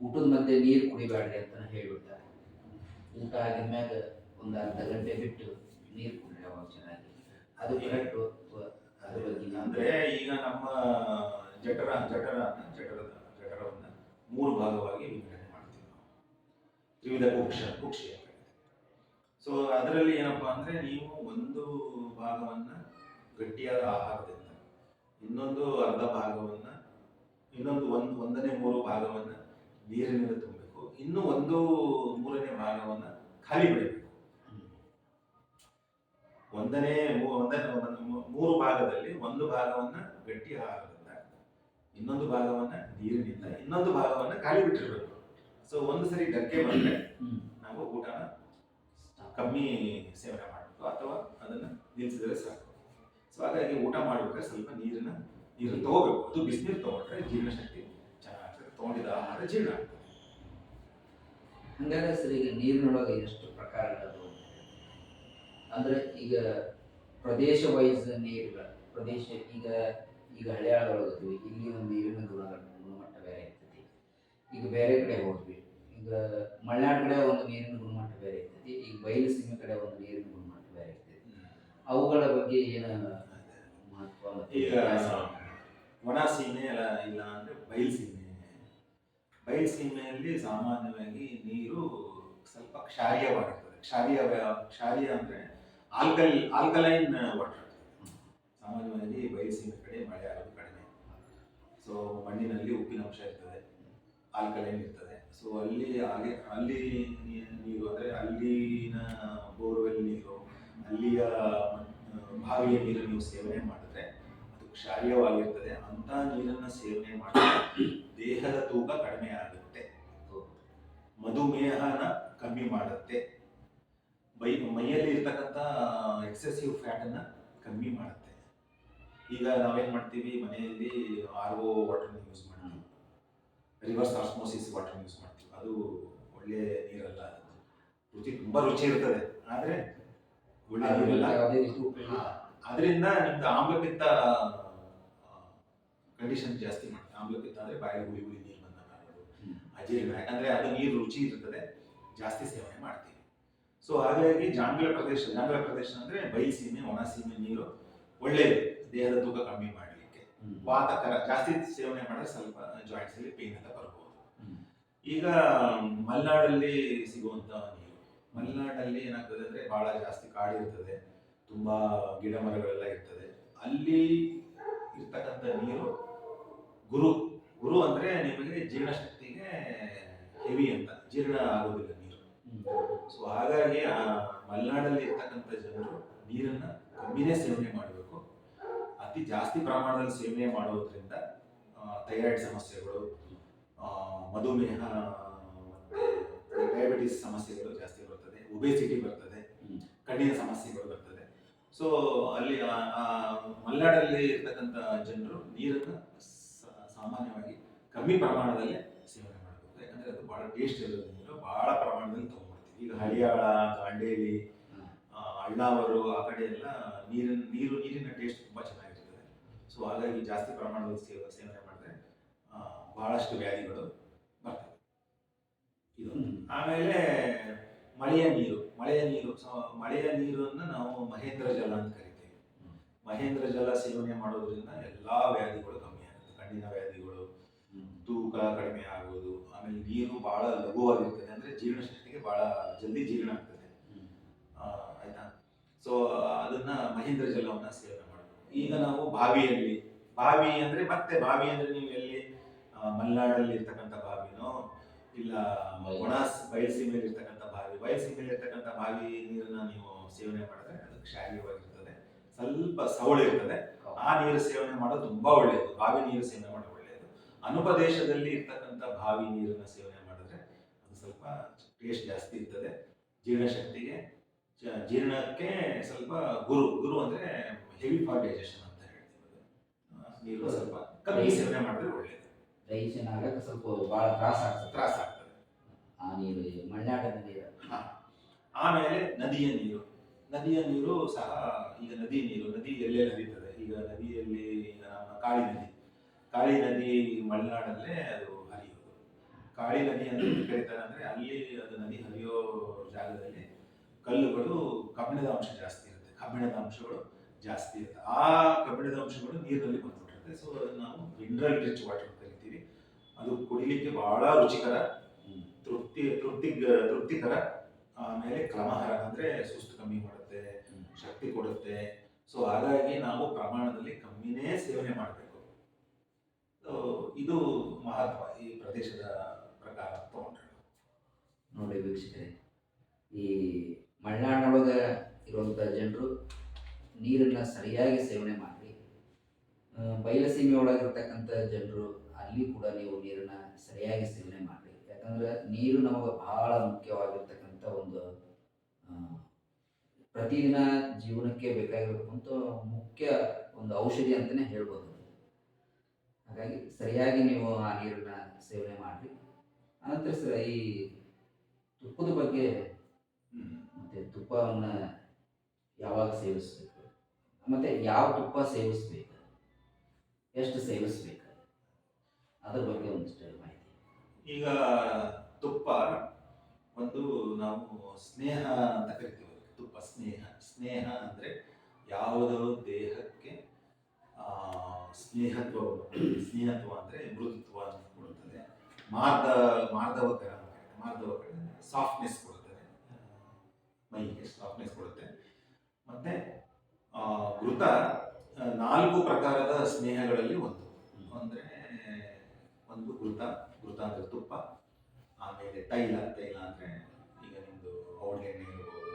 ಊಟದ ಮಧ್ಯೆ ನೀರು ಕುಡಿಬೇಡ್ರಿ ಅಂತ ಹೇಳ್ಬಿಡ್ತಾರೆ. ಊಟ ಆಗಿದ್ಮ್ಯಾಗ ಒಂದು ಅರ್ಧ ಗಂಟೆ ಬಿಟ್ಟು ನೀರು ಕುಡಿದ್ರೆ ಅವಾಗ ಚೆನ್ನಾಗಿ. ಅದು ಕರೆಕ್ಟ್? ಅದ್ರ ಬಗ್ಗೆ ಅಂದ್ರೆ ಈಗ ನಮ್ಮ ಜಠರವನ್ನ 3 ಭಾಗವಾಗಿ ವಿಂಗಡಣೆ ಮಾಡ್ತೀವಿ ನಾವು. ತ್ರಿವಿಧ ಕುಕ್ಷಿ ಅಂತ. ಸೊ ಅದರಲ್ಲಿ ಏನಪ್ಪಾ ಅಂದ್ರೆ, ನೀವು ಒಂದು ಭಾಗವನ್ನ ಗಟ್ಟಿಯಾದ ಆಹಾರದಿಂದ, ಇನ್ನೊಂದು ಅರ್ಧ ಭಾಗವನ್ನ, ಒಂದನೇ 3 ಭಾಗವನ್ನ ನೀರಿನಿಂದ ತುಂಬಬೇಕು, ಇನ್ನು 1/3 ಭಾಗವನ್ನ ಖಾಲಿ ಬಿಡಬೇಕು. 3 ಭಾಗದಲ್ಲಿ 1 ಭಾಗವನ್ನ ಗಟ್ಟಿ ಆಹಾರದಿಂದ, ಇನ್ನೊಂದು ಭಾಗವನ್ನ ನೀರಿನಿಂದ, ಇನ್ನೊಂದು ಭಾಗವನ್ನ ಖಾಲಿ ಬಿಟ್ಟಿರ್ಬೇಕು. ಸೊ ಒಂದು ಸರಿ ಧಕ್ಕೆ ಬಂದ್ರೆ ನಾವು ಊಟನ ಕಮ್ಮಿ ಸೇವನೆ ಮಾಡಬೇಕು ಅಥವಾ ಅದನ್ನ ನಿಲ್ಲಿಸಿದ್ರೆ ಸಾಕು. ಸೊ ಹಾಗಾಗಿ ಊಟ ಮಾಡ್ಬೇಕಾದ್ರೆ ಸ್ವಲ್ಪ ನೀರು ತಗೋಬೇಕು. ಅದು ಬಿಸಿನೀರು ತಗೊಂಡ್ರೆ ಜೀರ್ಣಶಕ್ತಿ ಚೆನ್ನಾಗ್ತದೆ, ತಗೊಂಡಿದ್ದ ಆಹಾರ ಜೀರ್ಣ ಆಗ್ತದೆ. ಹಂಗಾದ್ರೆ ಸರ್ ಈಗ ನೀರಿನೊಳಗೆ ಎಷ್ಟು ಪ್ರಕಾರಗಳು ಅಂದ್ರೆ, ಈಗ ಪ್ರದೇಶ ವೈಸ್ ನೀರುಗಳ ಪ್ರದೇಶ, ಈಗ ಹಳೆಯಾಳದೊಳಗದ್ವಿ, ಇಲ್ಲಿ ಒಂದು ನೀರಿನ ಗುಣಮಟ್ಟ ಬೇರೆ ಇರ್ತೈತಿ. ಈಗ ಬೇರೆ ಕಡೆ ಹೋದ್ವಿ, ಈಗ ಮಲೆನಾಡು ಕಡೆ ಒಂದು ನೀರಿನ ಗುಣಮಟ್ಟ ಬೇರೆ ಇರ್ತೈತಿ, ಈಗ ಬಯಲು ಸೀಮೆ ಕಡೆ ಒಂದು ನೀರಿನ ಗುಣಮಟ್ಟ ಬೇರೆ ಇರ್ತೈತಿ. ಅವುಗಳ ಬಗ್ಗೆ ಏನು ಮಹತ್ವ? ಈಗ ಒಣ ಸೀಮೆ ಇಲ್ಲ ಅಂದ್ರೆ ಬಯಲು ಸೀಮೆಯಲ್ಲಿ ಸಾಮಾನ್ಯವಾಗಿ ನೀರು ಸ್ವಲ್ಪ ಕ್ಷಾರೀಯವಾಗಿರ್ತದೆ. ಕ್ಷಾರೀಯ ಅಂದ್ರೆ ಆಲ್ಕಲೈನ್ ವಾಟರ್. ಸಾಮಾನ್ಯವಾಗಿ ಬಯಲು ಸೀಮೆ ಕಡೆ ಮಳೆ ಆಗೋದು ಕಡಿಮೆ. ಸೊ ಮಣ್ಣಿನಲ್ಲಿ ಉಪ್ಪಿನಂಶ ಇರ್ತದೆ, ಆಲ್ಕಲೈನ್ ಇರ್ತದೆ. ಸೊ ಅಲ್ಲಿ ನೀರು ಅಂದ್ರೆ ಅಲ್ಲಿನ ಬೋರ್ವೆಲ್ ನೀರು, ಅಲ್ಲಿಯ ಬಾವಿಯ ನೀರು ನೀವು ಸೇವನೆ ಮಾಡಿದ್ರೆ ಅದು ಕ್ಷಾರೀಯವಾಗಿರ್ತದೆ. ಅಂತ ನೀರನ್ನ ಸೇವನೆ ಮಾಡಿದ್ರೆ ದೇಹದ ತೂಕ ಕಡಿಮೆ ಆಗುತ್ತೆ, ಮಧುಮೇಹನ ಕಮ್ಮಿ ಮಾಡುತ್ತೆ, ಮೈಯಲ್ಲಿ ಇರ್ತಕ್ಕಂಥ ಎಕ್ಸೆಸಿವ್ ಫ್ಯಾಟ್ ಅನ್ನ ಕಮ್ಮಿ ಮಾಡುತ್ತೆ. ಈಗ ನಾವೇನ್ ಮಾಡ್ತೀವಿ, ಮನೆಯಲ್ಲಿ RO ವಾಟರ್ ಯೂಸ್ ಮಾಡ್ತೀವಿ, ರಿವರ್ಸ್ ಆಸ್ಮೋಸಿಸ್ ವಾಟರ್ ಯೂಸ್ ಮಾಡ್ತೀವಿ. ಅದು ಒಳ್ಳೆ ನೀರಲ್ಲ, ತುಂಬಾ ರುಚಿ ಇರ್ತದೆ, ಆದ್ರೆ ಒಳ್ಳೆ ನೀರಲ್ಲ. ಅದರಿಂದ ನಿಮ್ದು ಆಮ್ಲಪಿತ್ತ ಕಂಡೀಷನ್ ಜಾಸ್ತಿ ಮಾಡುತ್ತೆ. ಆಮ್ಲಪಿತ್ತ ಅಂದ್ರೆ ಬಾಯಲ್ಲಿ ಹುಳಿ ನೀರು ಬಂದಾಗ ಅಜೀರ್ಣ, ಯಾಕಂದ್ರೆ ಅದು ನೀರು ರುಚಿ ಇರ್ತದೆ, ಜಾಸ್ತಿ ಸೇವನೆ ಮಾಡ್ತೀವಿ. ಸೊ ಹಾಗಾಗಿ ಜಾಂಗ್ಲ ಪ್ರದೇಶ ಅಂದ್ರೆ ಬಯಲು ಸೀಮೆ, ಒಣ ಸೀಮೆ ನೀರು ಒಳ್ಳೆಯದು, ದೇಹದ ತೂಕ ಕಮ್ಮಿ ಮಾಡಲಿಕ್ಕೆ. ವಾತಕರ ಜಾಸ್ತಿ ಸೇವನೆ ಮಾಡಿದ್ರೆ ಸ್ವಲ್ಪ ಜಾಯಿಂಟ್ಸ್ ಅಲ್ಲಿ ಪೇನ್ ಎಲ್ಲ ಬರ್ಬೋದು. ಈಗ ಮಲೆನಾಡಲ್ಲಿ ಸಿಗುವಂತ ನೀರು, ಮಲೆನಾಡಲ್ಲಿ ಏನಾಗ್ತದೆ ಅಂದ್ರೆ ಬಹಳ ಜಾಸ್ತಿ ಕಾಡು ಇರ್ತದೆ, ತುಂಬಾ ಗಿಡ ಮರಗಳೆಲ್ಲ ಇರ್ತದೆ. ಅಲ್ಲಿ ಇರ್ತಕ್ಕಂಥ ನೀರು ಗುರು ಅಂದ್ರೆ ನಿಮಗೆ ಜೀರ್ಣಶಕ್ತಿಗೆ ಹೆವಿ ಅಂತ, ಜೀರ್ಣ ಆಗೋದಿಲ್ಲ ನೀರು. ಸೊ ಹಾಗಾಗಿ ಆ ಮಲೆನಾಡಲ್ಲಿ ಇರ್ತಕ್ಕಂಥ ಜನರು ನೀರನ್ನ ಕಮ್ಮಿನೇ ಸೇವನೆ ಮಾಡಬೇಕು. ಅತಿ ಜಾಸ್ತಿ ಪ್ರಮಾಣದಲ್ಲಿ ಸೇವನೆ ಮಾಡೋದ್ರಿಂದ ಥೈರಾಯ್ಡ್ ಸಮಸ್ಯೆಗಳು, ಮಧುಮೇಹ ಮತ್ತೆ ಡಯಾಬಿಟಿಸ್ ಸಮಸ್ಯೆಗಳು ಜಾಸ್ತಿ ಬರ್ತದೆ, ಒಬೆಸಿಟಿ ಬರ್ತದೆ, ಕಣ್ಣಿನ ಸಮಸ್ಯೆಗಳು ಬರ್ತದೆ. ಸೊ ಅಲ್ಲಿ ಮಲೆನಾಡಲ್ಲಿ ಇರ್ತಕ್ಕಂಥ ಜನರು ನೀರನ್ನು ಸಾಮಾನ್ಯವಾಗಿ ಕಮ್ಮಿ ಪ್ರಮಾಣದಲ್ಲಿ ಸೇವನೆ ಮಾಡಬೇಕು. ಯಾಕಂದ್ರೆ ಅದು ಬಹಳ ಟೇಸ್ಟ್ ಇರೋದು, ನೀರು ಬಹಳ ಪ್ರಮಾಣದಲ್ಲಿ ತಗೊಂಡ್ಬಿಡ್ತೀವಿ. ಈಗ ಹಳಿಯಾಳ, ದಾಂಡೇಲಿ, ಅಳ್ನಾವರ ಆ ಕಡೆ ಎಲ್ಲ ನೀರಿನ ಟೇಸ್ಟ್ ತುಂಬಾ ಚೆನ್ನಾಗಿರ್ತದೆ. ಸೊ ಹಾಗಾಗಿ ಜಾಸ್ತಿ ಪ್ರಮಾಣದಲ್ಲಿ ಸೇವನೆ ಮಾಡಿದ್ರೆ ಬಹಳಷ್ಟು ವ್ಯಾಧಿಗಳು ಬರ್ತವೆ. ಇದು ಆಮೇಲೆ ಮಳೆಯ ನೀರನ್ನು ನಾವು ಮಹೇಂದ್ರ ಜಲ ಅಂತ ಕರಿತೀವಿ. ಮಹೇಂದ್ರ ಜಲ ಸೇವನೆ ಮಾಡೋದ್ರಿಂದ ಎಲ್ಲಾ ವ್ಯಾಧಿಗಳು ಕಮ್ಮಿ ಆಗುತ್ತೆ. ಕಣ್ಣಿನ ವ್ಯಾಧಿಗಳು, ತೂಕ ಕಡಿಮೆ ಆಗೋದು, ಆಮೇಲೆ ನೀರು ಬಹಳ ಲಘುವಾಗಿರ್ತದೆ, ಅಂದ್ರೆ ಜೀರ್ಣಶಕ್ತಿಗೆ ಬಹಳ ಜಲ್ದಿ ಜೀರ್ಣ ಆಗ್ತದೆ. ಆಯ್ತಾ? ಸೊ ಅದನ್ನ ಮಹೇಂದ್ರ ಜಲವನ್ನ ಸೇವನೆ ಮಾಡಬೇಕು. ಈಗ ನಾವು ಬಾವಿ ಅಂದ್ರೆ ನೀವು ಎಲ್ಲಿ ಮಲೆನಾಡಲ್ಲಿ ಇರ್ತಕ್ಕಂಥ ಬಾವಿನೋ ಇಲ್ಲ ಬಯಲುಸೀಮೆಯಲ್ಲಿ ಇರ್ತಕ್ಕಂಥ ಬಯಲುಸೀಮೆಯಲ್ಲಿ ಇರ್ತಕ್ಕಂಥ ಬಾವಿ ನೀರನ್ನ ನೀವು ಸೇವನೆ ಮಾಡಿದ್ರೆ ಅದು ಕ್ಷಾರೀಯವಾಗಿರ್ತದೆ, ಸ್ವಲ್ಪ ಸವಳಿರ್ತದೆ. ಆ ನೀರು ಸೇವನೆ ಮಾಡೋದು ತುಂಬಾ ಒಳ್ಳೆಯದು. ಬಾವಿ ನೀರು ಸೇವನೆ ಮಾಡೋದು ಒಳ್ಳೆಯದು. ಅನುಪದೇಶದಲ್ಲಿ ಇರ್ತಕ್ಕಂಥ ಬಾವಿ ನೀರನ್ನ ಸೇವನೆ ಮಾಡಿದ್ರೆ ಅದು ಸ್ವಲ್ಪ ಟೇಸ್ಟ್ ಜಾಸ್ತಿ ಇರ್ತದೆ, ಜೀರ್ಣಕ್ಕೆ ಸ್ವಲ್ಪ ಗುರು ಅಂದ್ರೆ ಹೆವಿ ಫಾರ್ ಡೈಜೆಷನ್ ಅಂತ ಹೇಳ್ತೀವಿ. ನೀರು ಸ್ವಲ್ಪ ಕಮ್ಮಿ ಸೇವನೆ ಮಾಡಿದ್ರೆ ಒಳ್ಳೆಯದು. ಡೈಜೆಷನ್ ಆಗಕ್ಕೆ ಸ್ವಲ್ಪ ಭಾಳ ತ್ರಾಸ ಆಗ್ತದೆ ಆ ನೀರು, ಮಲೆನಾಡಿನ ನೀರು. ಆಮೇಲೆ ನದಿಯ ನೀರು ಸಹ, ಈಗ ನದಿ ಎಲ್ಲೇ ಹರಿತದೆ. ಈಗ ನದಿಯಲ್ಲಿ ನಮ್ಮ ಕಾಳಿ ನದಿ ಮಲೆನಾಡಲ್ಲೇ ಅದು ಹರಿಯೋದು. ಕಾಳಿ ನದಿ ಅಂತ ಕರೀತಾರೆ ಅಂದ್ರೆ ಅಲ್ಲಿ ಅದು ನದಿ ಹರಿಯೋ ಜಾಗದಲ್ಲಿ ಕಲ್ಲುಗಳು, ಕಬ್ಬಿಣದ ಅಂಶಗಳು ಜಾಸ್ತಿ ಇರುತ್ತೆ. ಆ ಕಬ್ಬಿಣದ ಅಂಶಗಳು ನೀರಿನಲ್ಲಿ ಬಂದ್ಬಿಟ್ಟಿರುತ್ತೆ. ಸೊ ಅದನ್ನ ನಾವು ಮಿನರಲ್ ರಿಚ್ ವಾಟರ್ ಕರಿತೀವಿ. ಅದು ಕುಡಿಲಿಕ್ಕೆ ಬಹಳ ರುಚಿಕರ, ತೃಪ್ತಿಕರ, ಆಮೇಲೆ ಕ್ರಮಹರ, ಅಂದ್ರೆ ಸುಸ್ತು ಕಮ್ಮಿ ಮಾಡುತ್ತೆ, ಶಕ್ತಿ ಕೊಡುತ್ತೆ. ಸೊ ಹಾಗಾಗಿ ನಾವು ಪ್ರಮಾಣದಲ್ಲಿ ಕಮ್ಮಿನೇ ಸೇವನೆ ಮಾಡಬೇಕು. ಇದು ಮಹತ್ವ ಈ ಪ್ರದೇಶದ ಪ್ರಕಾರ ತಗೊಂಡ್ರೆ. ನೋಡಿ ವೀಕ್ಷಕರೇ, ಈ ಮಲೆನಾಡೊಳಗೆ ಇರುವಂಥ ಜನರು ನೀರನ್ನು ಸರಿಯಾಗಿ ಸೇವನೆ ಮಾಡಿ, ಬಯಲುಸೀಮೆ ಒಳಗಿರ್ತಕ್ಕಂಥ ಜನರು ಅಲ್ಲಿ ಕೂಡ ನೀವು ನೀರನ್ನು ಸರಿಯಾಗಿ ಸೇವನೆ ಮಾಡಿ. ಯಾಕಂದ್ರೆ ನೀರು ನಮಗೆ ಬಹಳ ಮುಖ್ಯವಾಗಿರ್ತಕ್ಕಂಥ ಒಂದು ಪ್ರತಿದಿನ ಜೀವನಕ್ಕೆ ಬೇಕಾಗಿರುವಂಥ ಮುಖ್ಯ ಒಂದು ಔಷಧಿ ಅಂತಲೇ ಹೇಳ್ಬೋದು. ಹಾಗಾಗಿ ಸರಿಯಾಗಿ ನೀವು ಆ ನೀರನ್ನು ಸೇವನೆ ಮಾಡಿ. ಅನಂತರ ಸರ್, ಈ ತುಪ್ಪದ ಬಗ್ಗೆ, ಮತ್ತು ತುಪ್ಪವನ್ನು ಯಾವಾಗ ಸೇವಿಸಬೇಕು, ಮತ್ತು ಯಾವ ತುಪ್ಪ ಸೇವಿಸಬೇಕು, ಎಷ್ಟು ಸೇವಿಸಬೇಕು, ಅದ್ರ ಬಗ್ಗೆ ಒಂದಿಷ್ಟು ಮಾಹಿತಿ. ಈಗ ತುಪ್ಪ ಒಂದು ನಾವು ಸ್ನೇಹ ಅಂತ ಕರಿತೀವಿ. ತುಪ್ಪ ಸ್ನೇಹ ಅಂದ್ರೆ ಯಾವುದೋ ದೇಹಕ್ಕೆ ಸ್ನೇಹತ್ವ ಅಂದ್ರೆ ಮೃದುತ್ವ ಅಂತ ಕೊಡುತ್ತದೆ. ಮಾರ್ಧವಕರ ಸಾಫ್ಟ್ನೆಸ್ ಕೊಡುತ್ತದೆ, ಮೈಗೆ ಸಾಫ್ಟ್ನೆಸ್ ಕೊಡುತ್ತೆ. ಮತ್ತೆ ಘೃತ 4 ಪ್ರಕಾರದ ಸ್ನೇಹಗಳಲ್ಲಿ ಒಂದು ಒಂದು ಘೃತ ಅಂದ್ರೆ ತುಪ್ಪ. ಆಮೇಲೆ ತೈಲ ಅಂದ್ರೆ ಈಗ ನಿಮ್ದು ಔಡ್ಲೆಣ್ಣೆ ಇರ್ಬೋದು,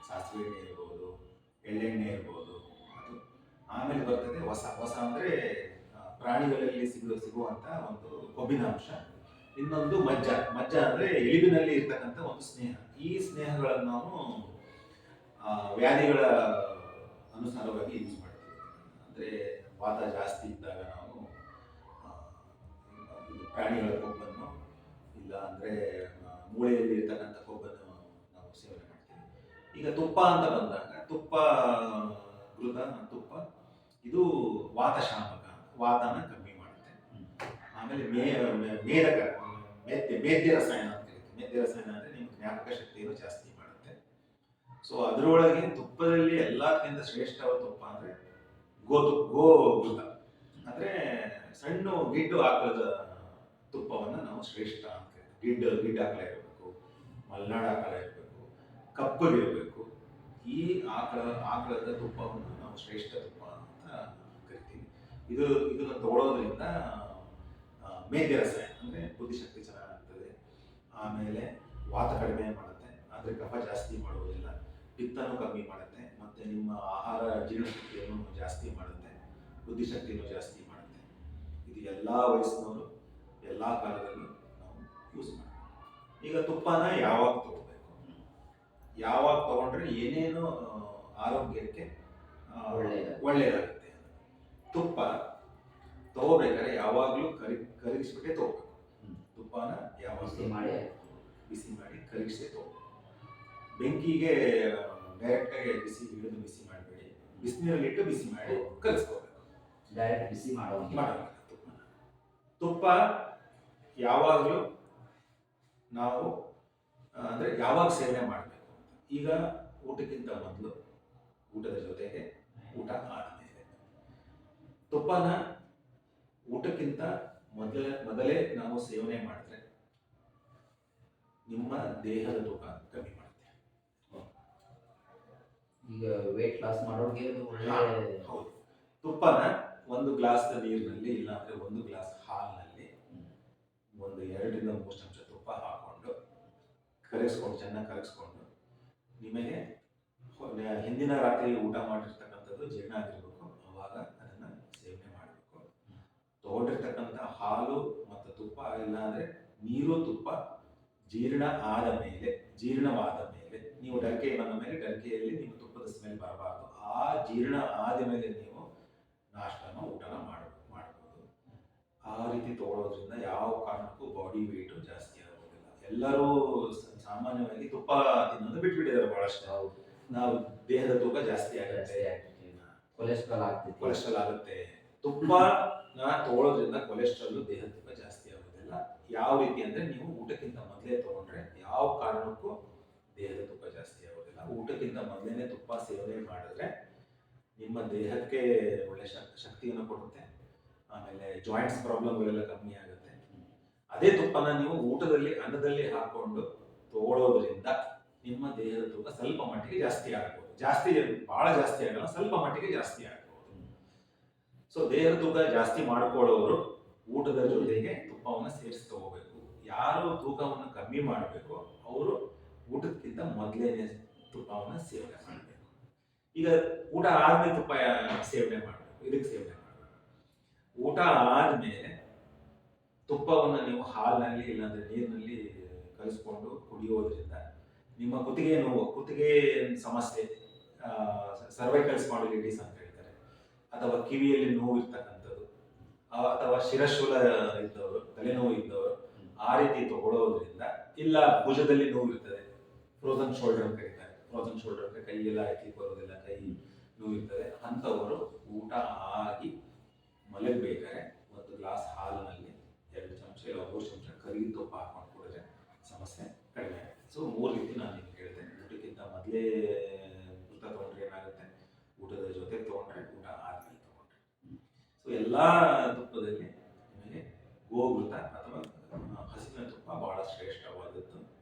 ಸಾಸಿವೆ ಎಣ್ಣೆ ಇರ್ಬೋದು, ಎಳ್ಳೆಣ್ಣೆ ಇರ್ಬೋದು ಅದು. ಆಮೇಲೆ ಬರ್ತದೆ ಹೊಸ ಅಂದ್ರೆ ಪ್ರಾಣಿಗಳಲ್ಲಿ ಸಿಗುವಂತ ಒಂದು ಕೊಬ್ಬಿನ ಅಂಶ. ಇನ್ನೊಂದು ಮಜ್ಜ ಅಂದ್ರೆ ಎಲುಬಿನಲ್ಲಿ ಇರ್ತಕ್ಕಂಥ ಒಂದು ಸ್ನೇಹ. ಈ ಸ್ನೇಹಗಳನ್ನು ನಾವು ವ್ಯಾಧಿಗಳ ಅನುಸಾರವಾಗಿ ಯೂಸ್ ಮಾಡ್ತೀವಿ. ಅಂದ್ರೆ ವಾತ ಜಾಸ್ತಿ ಇದ್ದಾಗ ನಾವು ಪ್ರಾಣಿಗಳ ಕೊಬ್ಬನ್ನು, ಇಲ್ಲ ಅಂದ್ರೆ ಮೂಳೆಯಲ್ಲಿ ಇರ್ತಕ್ಕಂಥ ಕೊಬ್ಬನ್ನು ನಾವು ಸೇವನೆ ಮಾಡ್ತೀವಿ. ಈಗ ತುಪ್ಪ ಅಂತ ಬಂದಾಗ ತುಪ್ಪ ಇದು ವಾತಶಾಮಕ, ವಾತನ ಕಮ್ಮಿ ಮಾಡುತ್ತೆ. ಆಮೇಲೆ ಮೇದ್ಯ ರಸಾಯನ ಅಂತ ಕರೀತೀವಿ. ಮೇದ್ಯ ರಸಾಯನ ಅಂದ್ರೆ ನಿಮ್ಗೆ ಜ್ಞಾಪಕ ಶಕ್ತಿಯನ್ನು ಜಾಸ್ತಿ ಮಾಡುತ್ತೆ. ಸೊ ಅದರೊಳಗೆ ತುಪ್ಪದಲ್ಲಿ ಎಲ್ಲಕ್ಕಿಂತ ಶ್ರೇಷ್ಠವಾದ ತುಪ್ಪ ಅಂದ್ರೆ ಗೋಘೃತ, ಅಂದ್ರೆ ಸಣ್ಣ ಗಿಡ್ಡು ಆಕಳದ ತುಪ್ಪವನ್ನ ನಾವು ಶ್ರೇಷ್ಠ ಅಂತ ಕರಿತೀವಿ. ಗಿಡ್ಡ ಆಕಳ ಇರಬೇಕು, ಮಲೆನಾಡು ಆಕಳ ಇರಬೇಕು, ಕಪ್ಪಗಿರಬೇಕು. ಈ ಆಕಳದ ತುಪ್ಪವನ್ನು ನಾವು ಶ್ರೇಷ್ಠ ತುಪ್ಪ ಅಂತ ಕರಿತೀವಿ. ಇದನ್ನು ತಗೊಳ್ಳೋದ್ರಿಂದ ಮೇದ್ಯ ರಸಾಯನ ಅಂದರೆ ಬುದ್ಧಿಶಕ್ತಿ ಚೆನ್ನಾಗಾಗ್ತದೆ. ಆಮೇಲೆ ವಾತ ಕಡಿಮೆ ಮಾಡುತ್ತೆ, ಆದರೆ ಕಫ ಜಾಸ್ತಿ ಮಾಡುವುದಿಲ್ಲ. ಪಿತ್ತನೂ ಕಮ್ಮಿ ಮಾಡುತ್ತೆ, ಮತ್ತು ನಿಮ್ಮ ಆಹಾರ ಜೀರ್ಣಶಕ್ತಿಯನ್ನು ಜಾಸ್ತಿ ಮಾಡುತ್ತೆ, ಬುದ್ಧಿಶಕ್ತಿಯನ್ನು ಜಾಸ್ತಿ ಮಾಡುತ್ತೆ. ಇದು ಎಲ್ಲ ವಯಸ್ಸಿನವರು ಎಲ್ಲ ಕಾಲದಲ್ಲೂ ನಾವು ಯೂಸ್ ಮಾಡ್ತೀವಿ. ಈಗ ತುಪ್ಪನ ಯಾವಾಗ ತಗೋಬೇಕು, ಯಾವಾಗ ತಗೊಂಡ್ರೆ ಏನೇನು ಆರೋಗ್ಯಕ್ಕೆ ಒಳ್ಳೆಯದಾಗುತ್ತೆ. ತುಪ್ಪ ತಗೋಬೇಕಾದ್ರೆ ಯಾವಾಗಲೂ ಕರಗಿಸ್ಬಿಟ್ಟೆ ತಗೋಬೇಕು. ತುಪ್ಪನ ಯಾವಾಗ ಬಿಸಿ ಮಾಡಿ ಕರಗಿಸೇ ತಗೋಬೇಕು. ಬೆಂಕಿಗೆ ಡೈರೆಕ್ಟಾಗಿ ಬಿಸಿ ಮಾಡಬೇಡಿ, ಬಿಸಿನೀರಲ್ಲಿಟ್ಟು ಬಿಸಿ ಮಾಡಿ ಕಲಿಸ್ಕೋಬೇಕು. ಡೈರೆಕ್ಟ್ ಬಿಸಿ ಮಾಡೋಂಗಿಲ್ಲ. ತುಪ್ಪ ಯಾವಾಗಲೂ ನಾವು ಅಂದರೆ ಯಾವಾಗ ಸೇವನೆ ಮಾಡಬೇಕು. ಈಗ ಊಟಕ್ಕಿಂತ ಮೊದಲು, ಊಟದ ಜೊತೆಗೆ, ಊಟ ಆದಮೇಲೆ. ತುಪ್ಪನ ಊಟಕ್ಕಿಂತ ಮೊದಲೇ ನಾವು ಸೇವನೆ ಮಾಡಿದ್ರೆ ನಿಮ್ಮ ದೇಹದ ತೂಕ ಕಮ್ಮಿ ಮಾಡುತ್ತೆ. ಈಗ ವೇಟ್ ಲಾಸ್ ಮಾಡೋರಿಗೆ ಹೌದು. ತುಪ್ಪನ ಒಂದು ಗ್ಲಾಸ್ ನೀರಿನಲ್ಲಿ ಇಲ್ಲಾಂದ್ರೆ ಒಂದು ಗ್ಲಾಸ್ ಹಾಲಿನಲ್ಲಿ ಒಂದು 2 ರಿಂದ 3 ಚಮಚ ತುಪ್ಪ ಹಾಕೊಂಡು ಚೆನ್ನಾಗಿ ಕರಗಿಸ್ಕೊಂಡು, ನಿಮಗೆ ಹಿಂದಿನ ರಾತ್ರಿ ಊಟ ಮಾಡಿರ್ತಕ್ಕಂಥದ್ದು ಜೀರ್ಣ ಆಗಿರ್ಬೇಕು, ಅವಾಗ ಅದನ್ನ ಸೇವನೆ ಮಾಡಬೇಕು. ತಗೊಂಡಿರ್ತಕ್ಕಂಥ ಹಾಲು ಮತ್ತು ತುಪ್ಪ ಇಲ್ಲಾಂದ್ರೆ ನೀರು ತುಪ್ಪ ಜೀರ್ಣವಾದ ಮೇಲೆ ನೀವು ಡರ್ಕೆ ಬಂದ ಮೇಲೆ ಡರ್ಕೆಯಲ್ಲಿ ನೀವು ತುಪ್ಪದ ಸ್ಮೆಲ್ ಬರಬಾರ್ದು. ಆ ಜೀರ್ಣ ಆದ ಮೇಲೆ ನೀವು ಊಟನ ಮಾಡಬಹುದು. ಆ ರೀತಿ ತಗೊಳ್ಳೋದ್ರಿಂದ ಯಾವ ಕಾರಣಕ್ಕೂ ಬಾಡಿ ವೇಟ್ ಜಾಸ್ತಿ ಆಗೋದಿಲ್ಲ. ಎಲ್ಲರೂ ಸಾಮಾನ್ಯವಾಗಿ ತುಪ್ಪ ತಿನ್ನೋದು ಬಿಟ್ಬಿಟ್ಟಿದ್ದಾರೆ ಬಹಳಷ್ಟು. ನಾವು ದೇಹದ ತೂಕ ಜಾಸ್ತಿ ಆಗುತ್ತೆ, ಕೊಲೆಸ್ಟ್ರಾಲ್ ಆಗುತ್ತೆ. ತುಪ್ಪನ ತಗೊಳ್ಳೋದ್ರಿಂದ ಕೊಲೆಸ್ಟ್ರಾಲ್ ದೇಹದ ತೂಕ ಜಾಸ್ತಿ ಆಗೋದಿಲ್ಲ. ಯಾವ ರೀತಿ ಅಂದ್ರೆ ನೀವು ಊಟಕ್ಕಿಂತ ಮೊದಲೇ ತಗೊಂಡ್ರೆ ಯಾವ ಕಾರಣಕ್ಕೂ ದೇಹದ ತೂಕ ಜಾಸ್ತಿ ಆಗೋದಿಲ್ಲ. ಊಟಕ್ಕಿಂತ ಮೊದಲೇನೆ ತುಪ್ಪ ಸೇವನೆ ಮಾಡಿದ್ರೆ ನಿಮ್ಮ ದೇಹಕ್ಕೆ ಒಳ್ಳೆ ಶಕ್ತಿಯನ್ನು ಕೊಡುತ್ತೆ. ಆಮೇಲೆ ಜಾಯಿಂಟ್ಸ್ ಪ್ರಾಬ್ಲಮ್ಗಳೆಲ್ಲ ಕಮ್ಮಿ ಆಗುತ್ತೆ. ಅದೇ ತುಪ್ಪನ ನೀವು ಊಟದಲ್ಲಿ ಅನ್ನದಲ್ಲಿ ಹಾಕೊಂಡು ತಗೊಳ್ಳೋದ್ರಿಂದ ನಿಮ್ಮ ದೇಹದ ತೂಕ ಸ್ವಲ್ಪ ಮಟ್ಟಿಗೆ ಜಾಸ್ತಿ ಆಗ್ಬೋದು. ಬಹಳ ಜಾಸ್ತಿ ಆಗಲ್ಲ, ಸ್ವಲ್ಪ ಮಟ್ಟಿಗೆ ಜಾಸ್ತಿ ಆಗ್ಬೋದು. ಸೊ ದೇಹದ ತೂಕ ಜಾಸ್ತಿ ಮಾಡ್ಕೊಳ್ಳೋರು ಊಟದ ಜೊತೆಗೆ ತುಪ್ಪವನ್ನು ಸೇರಿಸಿ ತಗೋಬೇಕು. ಯಾರು ತೂಕವನ್ನು ಕಮ್ಮಿ ಮಾಡಬೇಕು ಅವರು ಊಟಕ್ಕಿಂತ ಮೊದಲೇನೆ ತುಪ್ಪವನ್ನು ಸೇವನೆ ಮಾಡಬೇಕು. ಈಗ ಊಟ ಆದ್ಮೇಲೆ ತುಪ್ಪ ಸೇವನೆ ಮಾಡಬೇಕು. ಇದಕ್ಕೆ ಸೇವನೆ ಮಾಡಬೇಕು. ಊಟ ಆದ್ಮೇಲೆ ತುಪ್ಪವನ್ನು ನೀವು ಹಾಲಿನಲ್ಲಿ ಇಲ್ಲಾಂದ್ರೆ ನೀರಿನಲ್ಲಿ ಕಲಿಸ್ಕೊಂಡು ಕುಡಿಯೋದ್ರಿಂದ ನಿಮ್ಮ ಕುತ್ತಿಗೆ ಸಮಸ್ಯೆ, ಸರ್ವೈಕಲ್ ಸ್ಪಾಂಡಿಲೈಟಿಸ್ ಅಂತ ಹೇಳ್ತಾರೆ, ಅಥವಾ ಕಿವಿಯಲ್ಲಿ ನೋವು ಇರ್ತಕ್ಕಂಥದ್ದು, ಅಥವಾ ಶಿರಶೂಲ ಇದ್ದವರು, ತಲೆನೋವು ಇದ್ದವರು ಆ ರೀತಿ ತಗೊಳ್ಳೋದ್ರಿಂದ, ಇಲ್ಲ ಭುಜದಲ್ಲಿ ನೋವು ಇರ್ತದೆ, ಫ್ರೋಸನ್ ಶೋಲ್ಡರ್ ಅಂತ ಕರೀತಾರೆ. ಫ್ರೋಸನ್ ಶೋಲ್ಡರ್ ಅಂದ್ರೆ ಕೈಯೆಲ್ಲ ಎತ್ತಲಿಕ್ಕೆ ಬರೋದಿಲ್ಲ, ಕೈ ನೋವು ಇರ್ತದೆ, ಅಂಥವರು ಊಟ ಆಗಿ ಮಲಗಬೇಕಾದ್ರೆ ಒಂದು ಗ್ಲಾಸ್ ಹಾಲಿನಲ್ಲಿ 2 ಚಮಚ ಇಲ್ಲ 3 ಚಮಚ ಕರಿ ತುಪ್ಪ ಹಾಕೊಂಡು ಕುಡಿದ್ರೆ ಸಮಸ್ಯೆ ಕಡಿಮೆ ಆಗುತ್ತೆ. ಸೊ 3 ರೀತಿ ನಾನು ನಿಮ್ಗೆ ಹೇಳಿದೆ. ಊಟಕ್ಕಿಂತ ಮೊದಲೇ ಊಟ ತಗೊಂಡ್ರೆ ಏನಾಗುತ್ತೆ, ಊಟದ ಜೊತೆ ತಗೊಂಡ್ರೆ, ಊಟ ಆದ್ಮೇಲೆ ತಗೊಂಡ್ರೆ. ಸೊ ಎಲ್ಲ